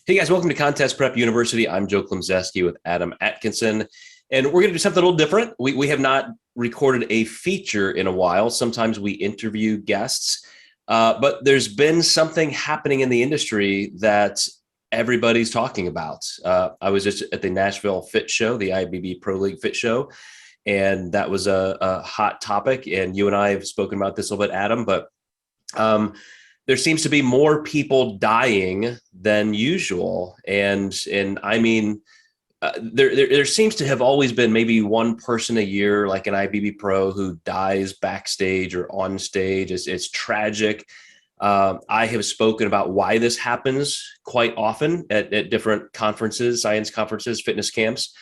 Hey guys, welcome to Contest Prep University. I'm Joe Klemczewski with Adam Atkinson, and we're going to do something a little different. We have not recorded a feature in a while. Sometimes we interview guests, but there's been something happening in the industry that everybody's talking about. I was just at the Nashville Fit Show, the IBB Pro League Fit Show, and that was a hot topic. And you and I have spoken about this a little bit, Adam, but there seems to be more people dying than usual. And I mean, there seems to have always been maybe one person a year, like an IBB pro, who dies backstage or on stage. It's tragic. I have spoken about why this happens quite often at different conferences, science conferences, fitness camps.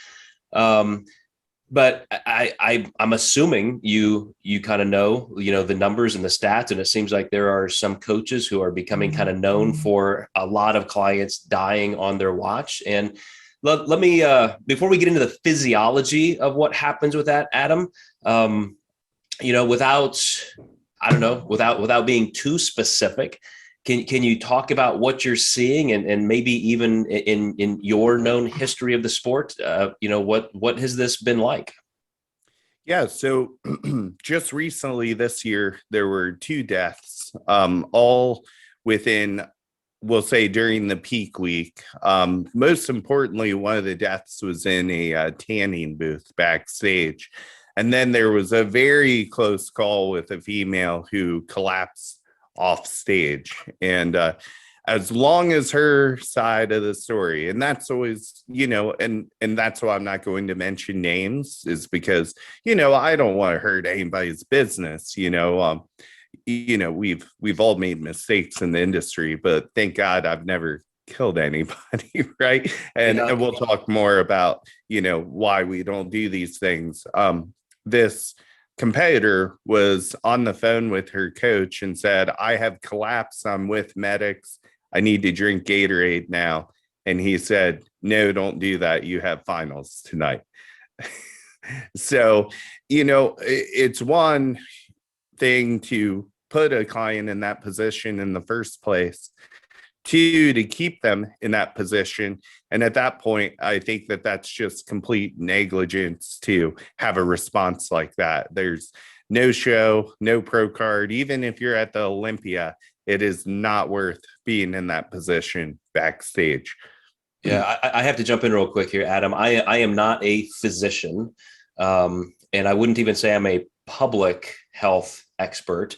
But I'm assuming you kind of know, the numbers and the stats, and it seems like there are some coaches who are becoming kind of known for a lot of clients dying on their watch. And let me, before we get into the physiology of what happens with that, Adam, without being too specific, can you talk about what you're seeing and maybe even in your known history of the sport? What has this been like? Yeah, so just recently this year, there were 2 deaths, all within, we'll say, during the peak week. Most importantly, one of the deaths was in a tanning booth backstage. And then there was a very close call with a female who collapsed off stage. And as long as her side of the story, and that's always, and that's why I'm not going to mention names, is because, I don't want to hurt anybody's business. We've all made mistakes in the industry, but thank God I've never killed anybody, right? And we'll talk more about, why we don't do these things. This competitor was on the phone with her coach and said, "I have collapsed. I'm with medics. I need to drink Gatorade now." And he said, "No, don't do that. You have finals tonight." So, it's one thing to put a client in that position in the first place, 2, to keep them in that position. And at that point, I think that that's just complete negligence to have a response like that. There's no show, no pro card. Even if you're at the Olympia, it is not worth being in that position backstage. Yeah, I have to jump in real quick here, Adam. I am not a physician, and I wouldn't even say I'm a public health expert,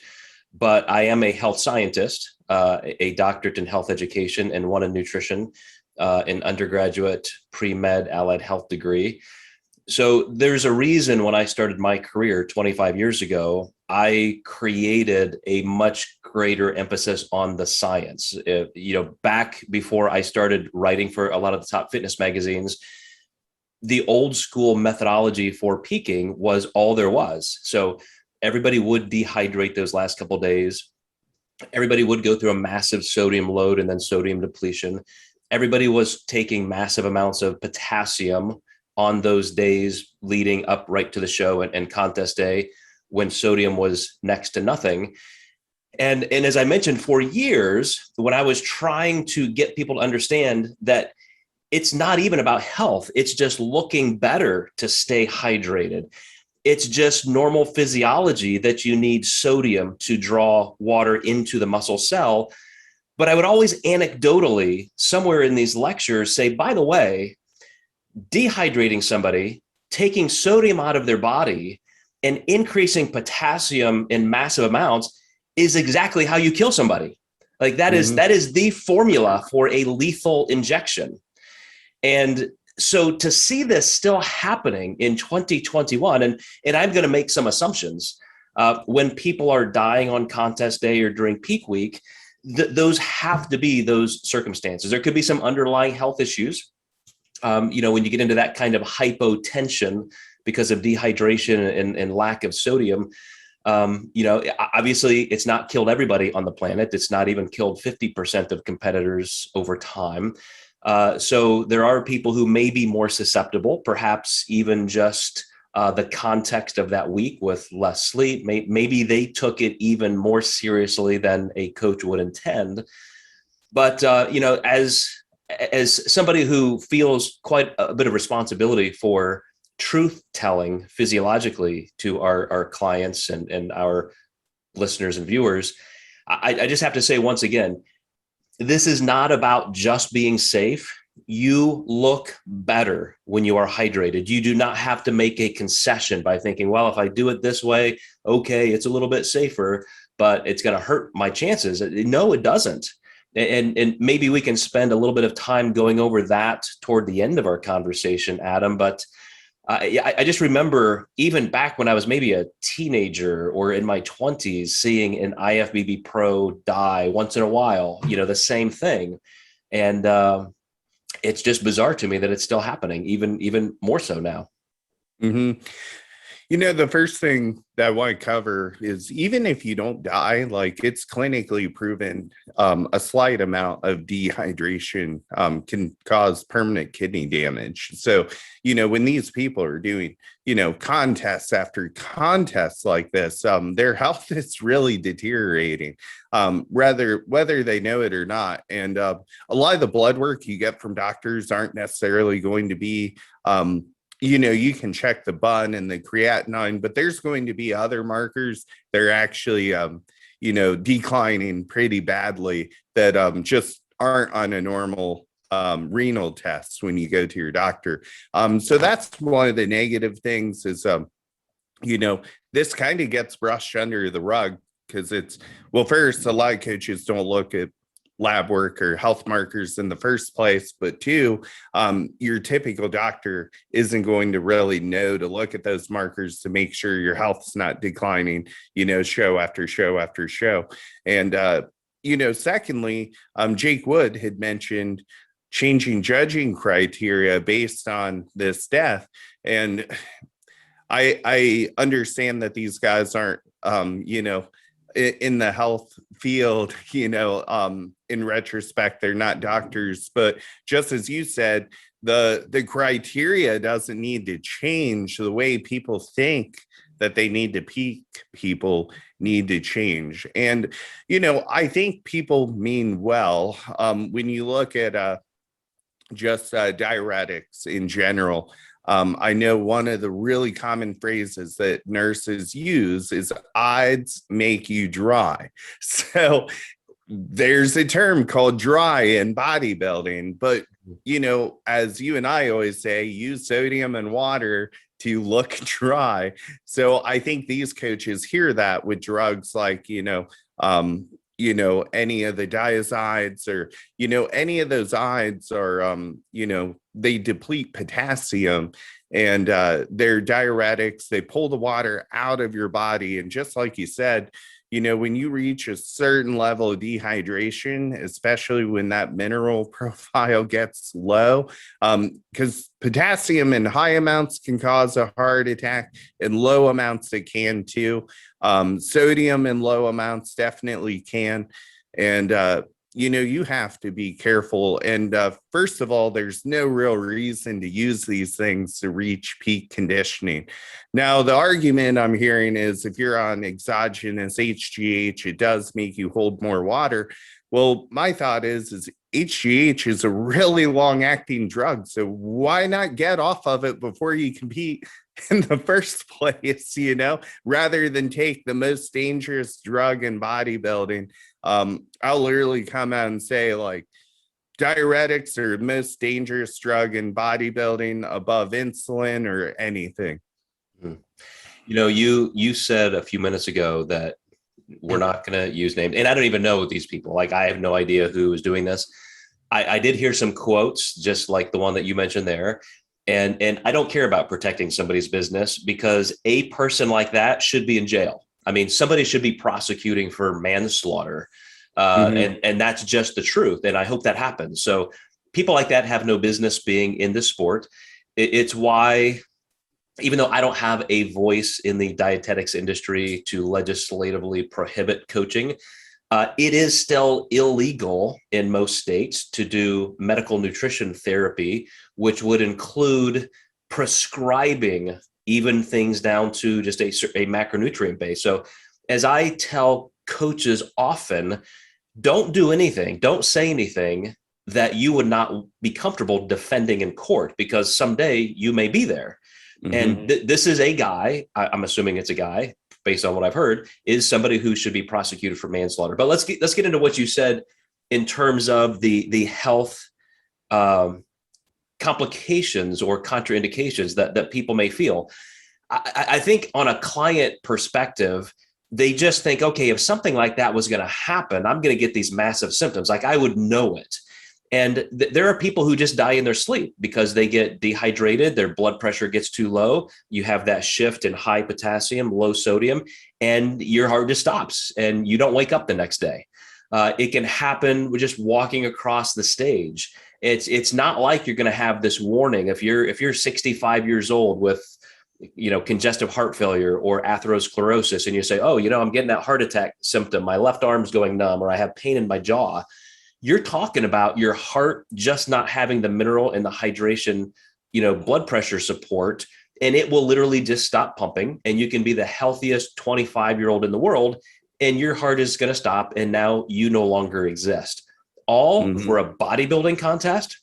but I am a health scientist, a doctorate in health education and one in nutrition, an undergraduate pre-med allied health degree. So there's a reason when I started my career 25 years ago, I created a much greater emphasis on the science. Back before I started writing for a lot of the top fitness magazines, the old school methodology for peaking was all there was. So everybody would dehydrate those last couple of days. Everybody would go through a massive sodium load and then sodium depletion. Everybody was taking massive amounts of potassium on those days leading up right to the show and contest day, when sodium was next to nothing. And as I mentioned, for years, when I was trying to get people to understand that it's not even about health, it's just looking better to stay hydrated. It's just normal physiology that you need sodium to draw water into the muscle cell. But I would always anecdotally, somewhere in these lectures, say, by the way, dehydrating somebody, taking sodium out of their body, and increasing potassium in massive amounts is exactly how you kill somebody. Like that is the formula for a lethal injection. And so to see this still happening in 2021, and I'm going to make some assumptions, when people are dying on contest day or during peak week, those have to be those circumstances. There could be some underlying health issues. When you get into that kind of hypotension because of dehydration and lack of sodium, obviously it's not killed everybody on the planet. It's not even killed 50% of competitors over time. So there are people who may be more susceptible, perhaps even just the context of that week with less sleep. Maybe they took it even more seriously than a coach would intend. But, as as somebody who feels quite a bit of responsibility for truth telling physiologically to our clients and our listeners and viewers, I just have to say once again, this is not about just being safe. You look better when you are hydrated. You do not have to make a concession by thinking, well, if I do it this way, okay, it's a little bit safer, but it's going to hurt my chances. No, it doesn't. And maybe we can spend a little bit of time going over that toward the end of our conversation, Adam. But I just remember even back when I was maybe a teenager or in my 20s, seeing an IFBB pro die once in a while, the same thing. And it's just bizarre to me that it's still happening, even more so now. Mm-hmm. The first thing that I want to cover is even if you don't die, like it's clinically proven, a slight amount of dehydration can cause permanent kidney damage. So, when these people are doing, contests after contests like this, their health is really deteriorating, whether they know it or not. And a lot of the blood work you get from doctors aren't necessarily going to be you can check the bun and the creatinine, but there's going to be other markers that are actually, declining pretty badly that just aren't on a normal renal test when you go to your doctor. So that's one of the negative things is, this kind of gets brushed under the rug because first, a lot of coaches don't look at lab work or health markers in the first place, but two, your typical doctor isn't going to really know to look at those markers to make sure your health's not declining, show after show after show. And, secondly, Jake Wood had mentioned changing judging criteria based on this death. And I understand that these guys aren't, in the health field, in retrospect, they're not doctors, but just as you said, the criteria doesn't need to change. The way people think that they need to peak, people need to change. And, I think people mean well. When you look at just diuretics in general, I know one of the really common phrases that nurses use is odds make you dry. So there's a term called dry in bodybuilding, but, as you and I always say, use sodium and water to look dry. So I think these coaches hear that with drugs like, any of the diazides or, any of those ides or, they deplete potassium and they're diuretics. They pull the water out of your body. And just like you said, when you reach a certain level of dehydration, especially when that mineral profile gets low, because potassium in high amounts can cause a heart attack, in low amounts it can too. Sodium in low amounts definitely can. And, you have to be careful. And first of all, there's no real reason to use these things to reach peak conditioning. Now, the argument I'm hearing is if you're on exogenous HGH, it does make you hold more water. Well, my thought is HGH is a really long-acting drug, so why not get off of it before you compete in the first place, rather than take the most dangerous drug in bodybuilding? I'll literally come out and say, like, diuretics are the most dangerous drug in bodybuilding above insulin or anything. You said a few minutes ago that we're not going to use names, and I don't even know these people. Like, I have no idea who is doing this. I did hear some quotes, just like the one that you mentioned there. And I don't care about protecting somebody's business because a person like that should be in jail. I mean, somebody should be prosecuting for manslaughter. And that's just the truth. And I hope that happens. So people like that have no business being in the sport. It's why, even though I don't have a voice in the dietetics industry to legislatively prohibit coaching, it is still illegal in most states to do medical nutrition therapy, which would include prescribing even things down to just a macronutrient base. So as I tell coaches often, don't do anything, don't say anything that you would not be comfortable defending in court because someday you may be there. Mm-hmm. And this is a guy, I'm assuming it's a guy based on what I've heard, is somebody who should be prosecuted for manslaughter. But let's get into what you said in terms of the health complications or contraindications that people may feel. I think on a client perspective, they just think, okay, if something like that was going to happen, I'm going to get these massive symptoms. Like I would know it. And there are people who just die in their sleep because they get dehydrated, their blood pressure gets too low. You have that shift in high potassium, low sodium, and your heart just stops and you don't wake up the next day. It can happen with just walking across the stage. It's not like you're going to have this warning. If you're 65 years old with, congestive heart failure or atherosclerosis, and you say, oh, I'm getting that heart attack symptom, my left arm's going numb, or I have pain in my jaw. You're talking about your heart just not having the mineral and the hydration, blood pressure support, and it will literally just stop pumping. And you can be the healthiest 25-year-old in the world, and your heart is going to stop, and now you no longer exist. All for a bodybuilding contest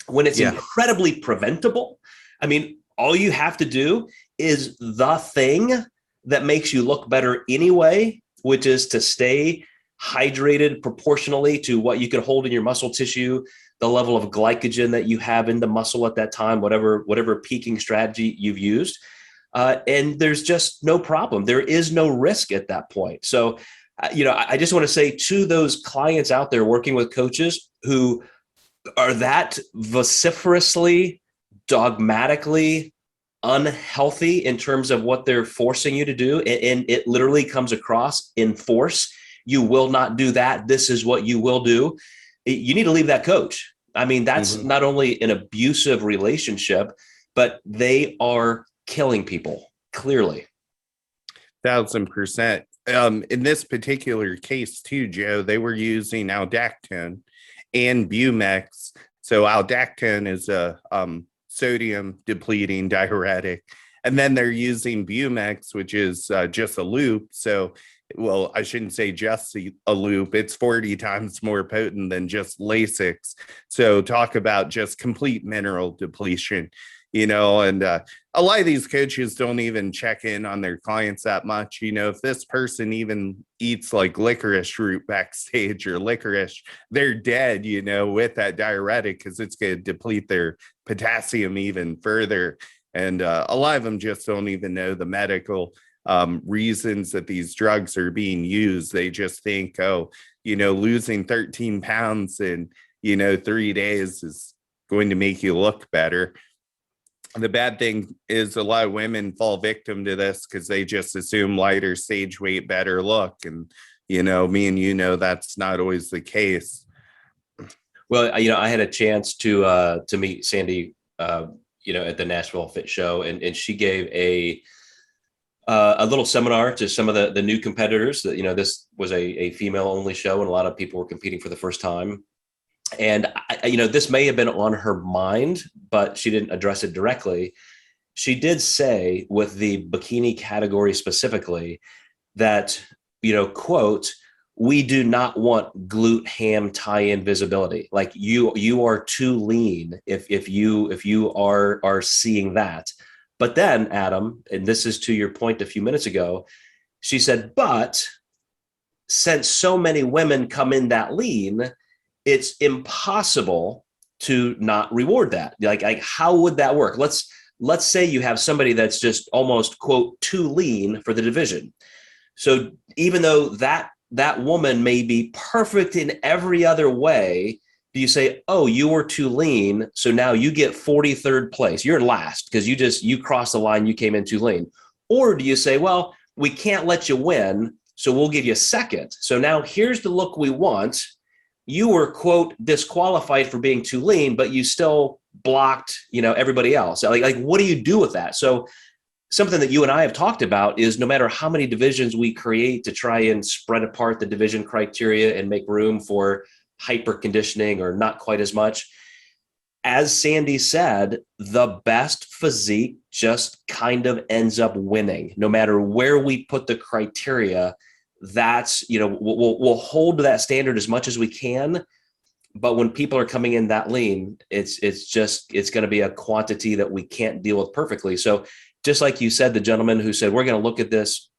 when it's incredibly preventable. I mean, all you have to do is the thing that makes you look better anyway, which is to stay hydrated proportionally to what you can hold in your muscle tissue, the level of glycogen that you have in the muscle at that time, whatever peaking strategy you've used. And there's just no problem. There is no risk at that point. So, I just want to say to those clients out there working with coaches who are that vociferously, dogmatically unhealthy in terms of what they're forcing you to do, and it literally comes across in force. You will not do that. This is what you will do. You need to leave that coach. I mean, that's not only an abusive relationship, but they are killing people, clearly. 1,000%. In this particular case too, Joe, they were using aldactone and Bumex. So aldactone is a sodium depleting diuretic. And then they're using Bumex, which is just a loop. So, well, I shouldn't say just a loop. It's 40 times more potent than just Lasix. So talk about just complete mineral depletion, and a lot of these coaches don't even check in on their clients that much. If this person even eats like licorice root backstage or licorice, they're dead, with that diuretic, because it's going to deplete their potassium even further. And a lot of them just don't even know the medical reasons that these drugs are being used. They just think, losing 13 pounds in, 3 days is going to make you look better. The bad thing is a lot of women fall victim to this because they just assume lighter stage weight, better look. And, me and that's not always the case. Well, I had a chance to meet Sandy, at the Nashville Fit Show, and she gave a little seminar to some of the new competitors. That this was a female only show, and a lot of people were competing for the first time. And this may have been on her mind, but she didn't address it directly. She did say, with the bikini category specifically, that quote, "We do not want glute ham tie-in visibility. Like you are too lean if you are seeing that." But then, Adam, and this is to your point a few minutes ago, she said, but since so many women come in that lean, it's impossible to not reward that. Like how would that work? Let's say you have somebody that's just almost, quote, too lean for the division. So even though that woman may be perfect in every other way, do you say, oh, you were too lean, so now you get 43rd place, you're last because you crossed the line, you came in too lean? Or do you say, well, we can't let you win, so we'll give you second. So now here's the look we want. You were, quote, disqualified for being too lean, but you still blocked, everybody else. Like, what do you do with that? So something that you and I have talked about is no matter how many divisions we create to try and spread apart the division criteria and make room for hyper conditioning or not quite as much, as Sandy said, the best physique just kind of ends up winning. No matter where we put the criteria, that's, we'll hold to that standard as much as we can. But when people are coming in that lean, it's going to be a quantity that we can't deal with perfectly. So just like you said, the gentleman who said, we're going to look at this,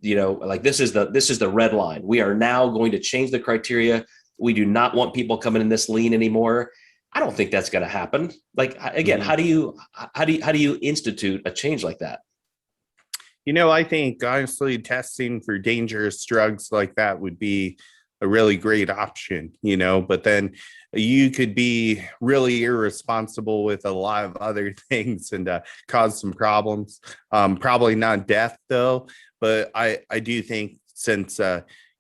like this is the red line. We are now going to change the criteria. We do not want people coming in this lean anymore. I don't think that's going to happen. Like, again, how do you institute a change like that? I think honestly, testing for dangerous drugs like that would be a really great option, but then you could be really irresponsible with a lot of other things and cause some problems. Probably not death though, but I do think since,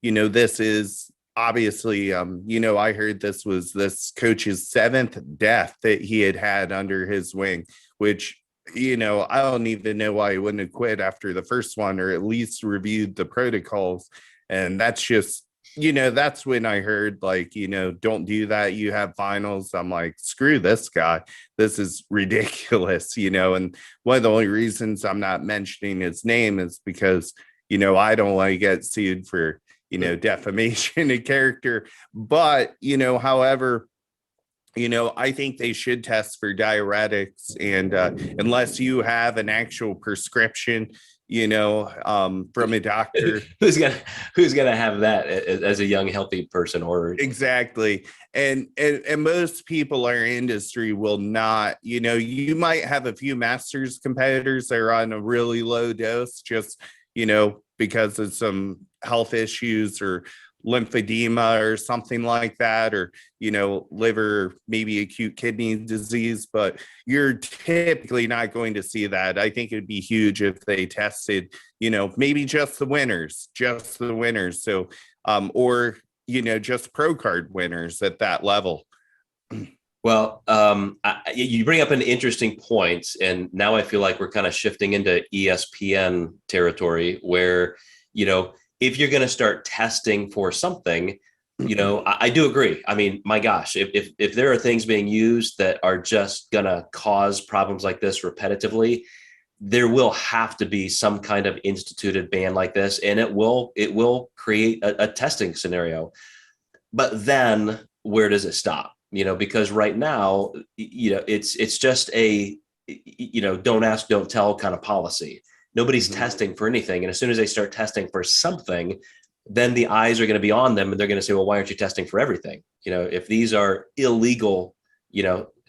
this is obviously, I heard this was this coach's 7th death that he had under his wing, which I don't even know why he wouldn't have quit after the first one, or at least reviewed the protocols. And that's just, that's when I heard like, don't do that. You have finals. I'm like, screw this guy. This is ridiculous, and one of the only reasons I'm not mentioning his name is because, I don't want to get sued for, defamation of character. But, however, I think they should test for diuretics, and unless you have an actual prescription, from a doctor. who's gonna have that as a young, healthy person? Or exactly. And most people in our industry will not, you might have a few masters competitors that are on a really low dose, just, because of some health issues or lymphedema or something like that, or liver, maybe acute kidney disease, but you're typically not going to see that. I think it'd be huge if they tested, maybe just the winners. So or just pro card winners at that level. Well, you bring up an interesting point, and now I feel like we're kind of shifting into ESPN territory where, if you're going to start testing for something, I do agree. I mean, my gosh, if there are things being used that are just going to cause problems like this repetitively, there will have to be some kind of instituted ban like this, and it will create a testing scenario. But then where does it stop? Because right now, it's just a, don't ask, don't tell kind of policy. Nobody's testing for anything. And as soon as they start testing for something, then the eyes are going to be on them, and they're going to say, well, why aren't you testing for everything? If these are illegal,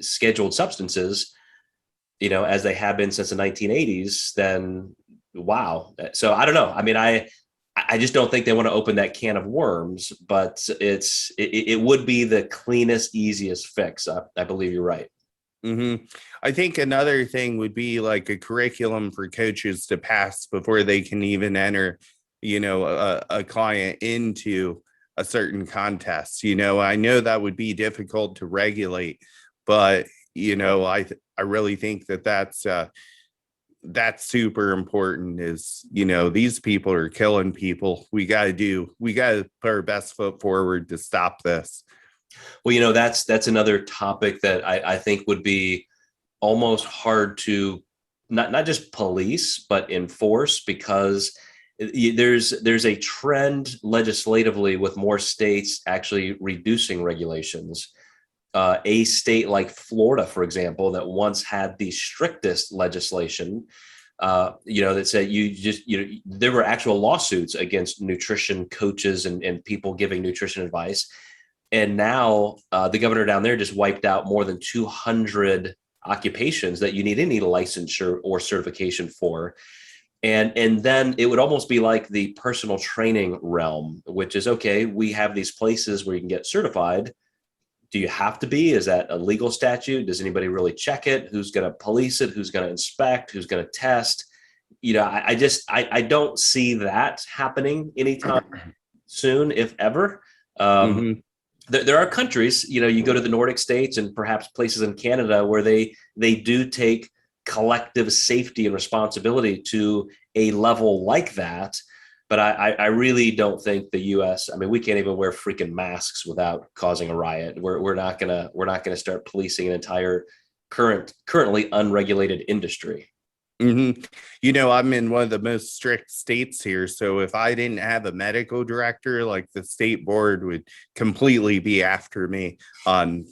scheduled substances, as they have been since the 1980s, then wow. So I don't know. I mean, I just don't think they want to open that can of worms, but it would be the cleanest, easiest fix. I believe you're right. Mm-hmm. I think another thing would be like a curriculum for coaches to pass before they can even enter, a client into a certain contest. I know that would be difficult to regulate, but I really think that's super important. Is these people are killing people. We got to put our best foot forward to stop this. Well, that's another topic that I think would be almost hard to not just police, but enforce, because there's a trend legislatively with more states actually reducing regulations. A state like Florida, for example, that once had the strictest legislation, that said there were actual lawsuits against nutrition coaches and people giving nutrition advice. And now the governor down there just wiped out more than 200 occupations that you need any licensure or certification for. And then it would almost be like the personal training realm, which is, okay, we have these places where you can get certified. Do you have to be? Is that a legal statute? Does anybody really check it? Who's going to police it? Who's going to inspect? Who's going to test? I don't see that happening anytime soon, if ever. Mm-hmm. There are countries, you go to the Nordic states and perhaps places in Canada where they do take collective safety and responsibility to a level like that. But I really don't think the U.S. I mean, we can't even wear freaking masks without causing a riot. We're not gonna start policing an entire currently unregulated industry. You know, I'm in one of the most strict states here. So if I didn't have a medical director, like the state board would completely be after me on,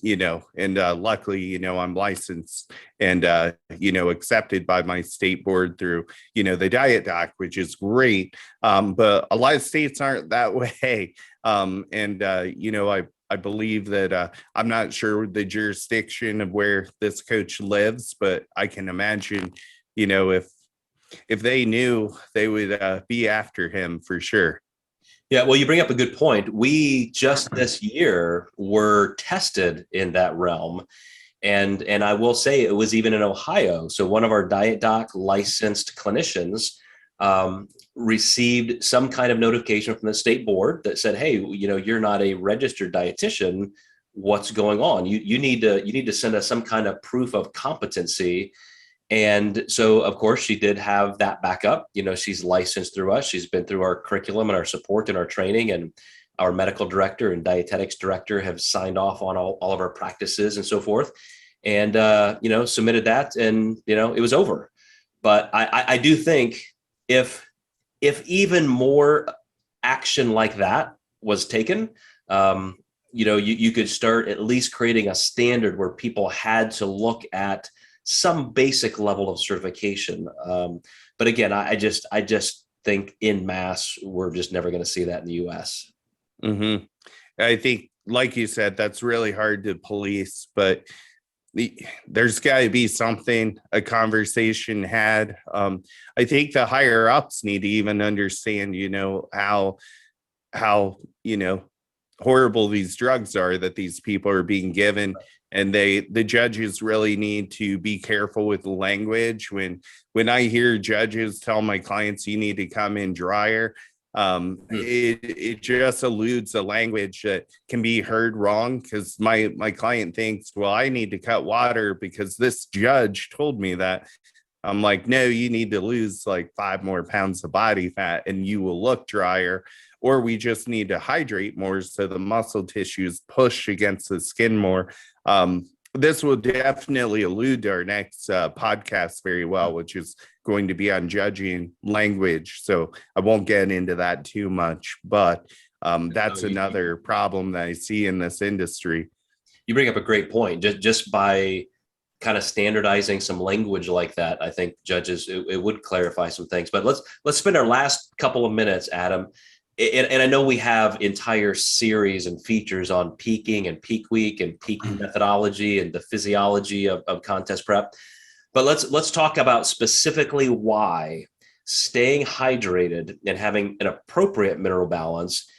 and luckily, I'm licensed and, accepted by my state board through, the diet doc, which is great. But a lot of states aren't that way. I believe that I'm not sure the jurisdiction of where this coach lives, but I can imagine if they knew, they would be after him for sure. Yeah, well, you bring up a good point. We just this year were tested in that realm. And I will say it was even in Ohio. So one of our diet doc licensed clinicians received some kind of notification from the state board that said, "Hey, you're not a registered dietitian. What's going on? You need to send us some kind of proof of competency." And so, of course, she did have that backup. She's licensed through us. She's been through our curriculum and our support and our training, and our medical director and dietetics director have signed off on all of our practices and so forth. And, submitted that, and, it was over. But I do think if even more action like that was taken, you could start at least creating a standard where people had to look at some basic level of certification. But again, I just think in mass, we're just never going to see that in the US. I think, like you said, that's really hard to police, but there's got to be something, a conversation had. I think the higher ups need to even understand, how horrible these drugs are that these people are being given. And the judges really need to be careful with the language. When I hear judges tell my clients, you need to come in drier, it just alludes a language that can be heard wrong, because my client thinks, well, I need to cut water because this judge told me that. I'm like, no, you need to lose like 5 more pounds of body fat and you will look drier. Or we just need to hydrate more so the muscle tissues push against the skin more. This will definitely allude to our next podcast very well, which is going to be on judging language. So I won't get into that too much, but that's another problem that I see in this industry. You bring up a great point. Just by kind of standardizing some language like that, I think judges, it would clarify some things. But let's spend our last couple of minutes, Adam. And I know we have entire series and features on peaking and peak week and peaking methodology and the physiology of contest prep. But let's talk about specifically why staying hydrated and having an appropriate mineral balance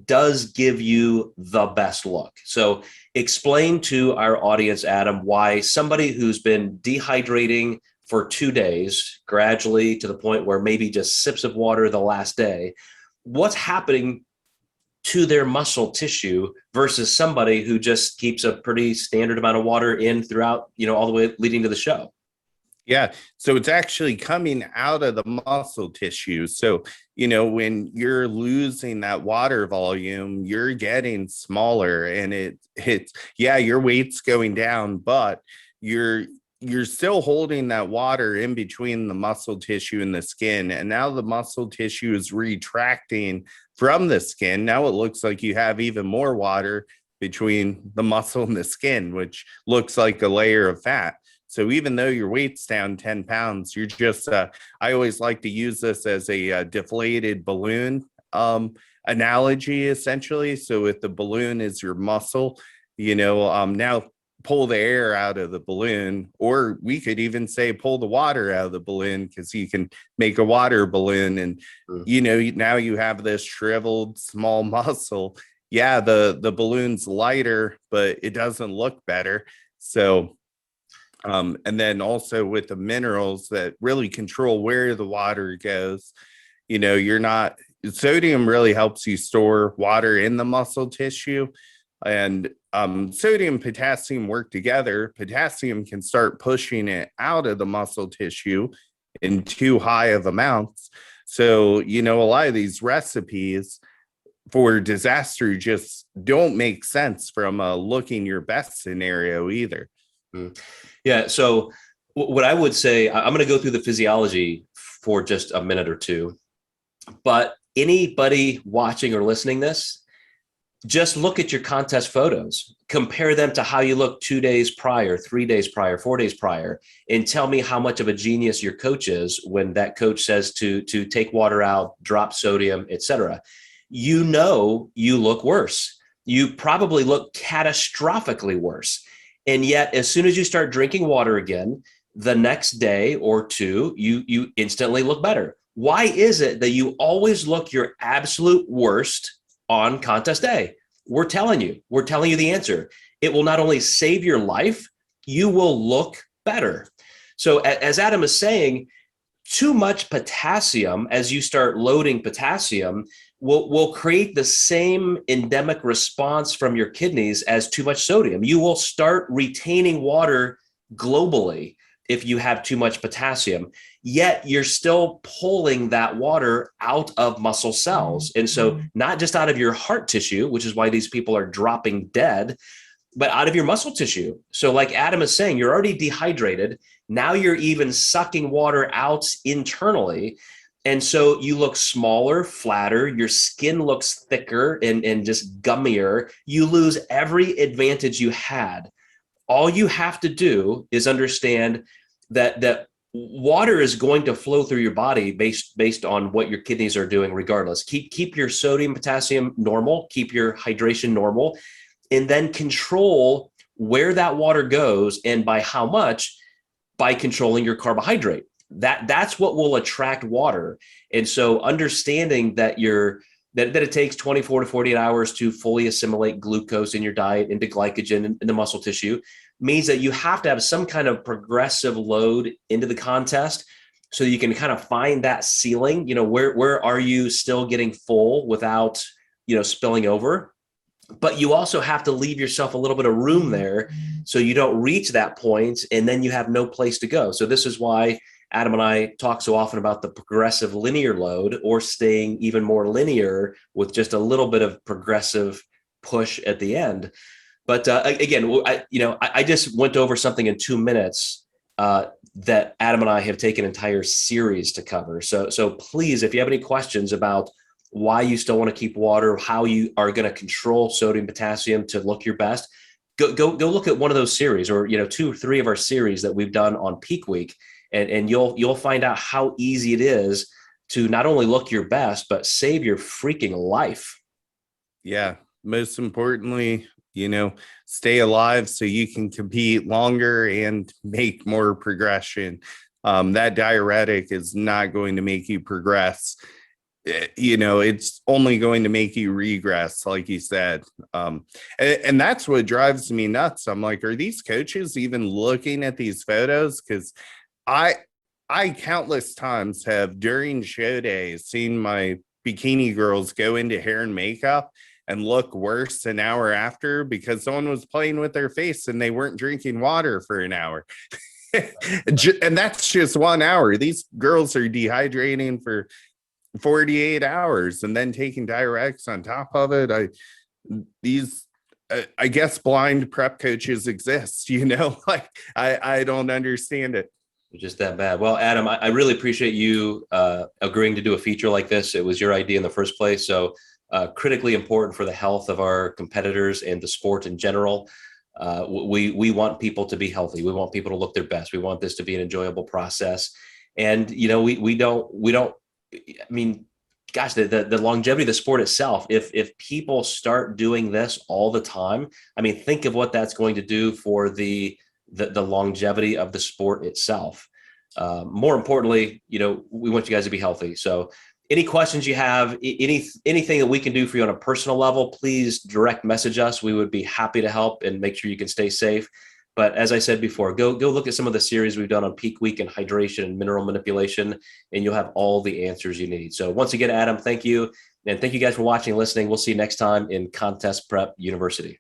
does give you the best look. So explain to our audience, Adam, why somebody who's been dehydrating for 2 days, gradually to the point where maybe just sips of water the last day, what's happening to their muscle tissue versus somebody who just keeps a pretty standard amount of water in throughout, all the way leading to the show. Yeah. So it's actually coming out of the muscle tissue. So, when you're losing that water volume, you're getting smaller, and your weight's going down, but you're still holding that water in between the muscle tissue and the skin. And now the muscle tissue is retracting from the skin. Now it looks like you have even more water between the muscle and the skin, which looks like a layer of fat. So even though your weight's down 10 pounds, you're just, I always like to use this as a deflated balloon analogy, essentially. So if the balloon is your muscle, now pull the air out of the balloon, or we could even say pull the water out of the balloon, because you can make a water balloon. And, now you have this shriveled small muscle. Yeah, the balloon's lighter, but it doesn't look better. So and then also with the minerals that really control where the water goes, sodium really helps you store water in the muscle tissue, and sodium and potassium work together. Potassium can start pushing it out of the muscle tissue in too high of amounts. So, a lot of these recipes for disaster just don't make sense from a looking your best scenario either. Yeah. So What I would say, I'm going to go through the physiology for just a minute or two, but anybody watching or listening this, just look at your contest photos, compare them to how you look 2 days prior, 3 days prior, 4 days prior, and tell me how much of a genius your coach is when that coach says to take water out, drop sodium, etc. You know, you look worse. You probably look catastrophically worse. And yet, as soon as you start drinking water again, the next day or two, you instantly look better. Why is it that you always look your absolute worst on contest day? We're telling you the answer. It will not only save your life, you will look better. So as Adam is saying, too much potassium, as you start loading potassium, will create the same endemic response from your kidneys as too much sodium. You will start retaining water globally if you have too much potassium, yet you're still pulling that water out of muscle cells. And so not just out of your heart tissue, which is why these people are dropping dead, but out of your muscle tissue. So like Adam is saying, you're already dehydrated. Now you're even sucking water out internally. And so you look smaller, flatter, your skin looks thicker and just gummier. You lose every advantage you had. All you have to do is understand that water is going to flow through your body based on what your kidneys are doing regardless. Keep your sodium, potassium normal, keep your hydration normal, and then control where that water goes and by how much by controlling your carbohydrate. That's what will attract water. And so understanding that that it takes 24 to 48 hours to fully assimilate glucose in your diet into glycogen in the muscle tissue means that you have to have some kind of progressive load into the contest so you can kind of find that ceiling. Where are you still getting full without, spilling over? But you also have to leave yourself a little bit of room there so you don't reach that point and then you have no place to go. So this is why Adam and I talk so often about the progressive linear load, or staying even more linear with just a little bit of progressive push at the end. But again, I just went over something in 2 minutes that Adam and I have taken an entire series to cover. So please, if you have any questions about why you still want to keep water, how you are going to control sodium, potassium to look your best, go look at one of those series, or 2 or 3 of our series that we've done on Peak Week. And you'll find out how easy it is to not only look your best, but save your freaking life. Yeah. Most importantly, stay alive so you can compete longer and make more progression. That diuretic is not going to make you progress. It's only going to make you regress, like you said. And that's what drives me nuts. I'm like, are these coaches even looking at these photos? Because I countless times have during show days seen my bikini girls go into hair and makeup and look worse an hour after because someone was playing with their face and they weren't drinking water for an hour. And that's just 1 hour. These girls are dehydrating for 48 hours and then taking diuretics on top of it. I guess blind prep coaches exist, I don't understand it. Just that bad. Well, Adam, I really appreciate you agreeing to do a feature like this. It was your idea in the first place. So critically important for the health of our competitors and the sport in general. We want people to be healthy. We want people to look their best. We want this to be an enjoyable process. And, we don't, I mean, gosh, the longevity of the sport itself, if people start doing this all the time, I mean, think of what that's going to do for the longevity of the sport itself. More importantly, we want you guys to be healthy. So any questions you have, anything that we can do for you on a personal level, please direct message us. We would be happy to help and make sure you can stay safe. But as I said before, go look at some of the series we've done on Peak Week and hydration and mineral manipulation, and you'll have all the answers you need. So once again, Adam, thank you. And thank you guys for watching and listening. We'll see you next time in Contest Prep University.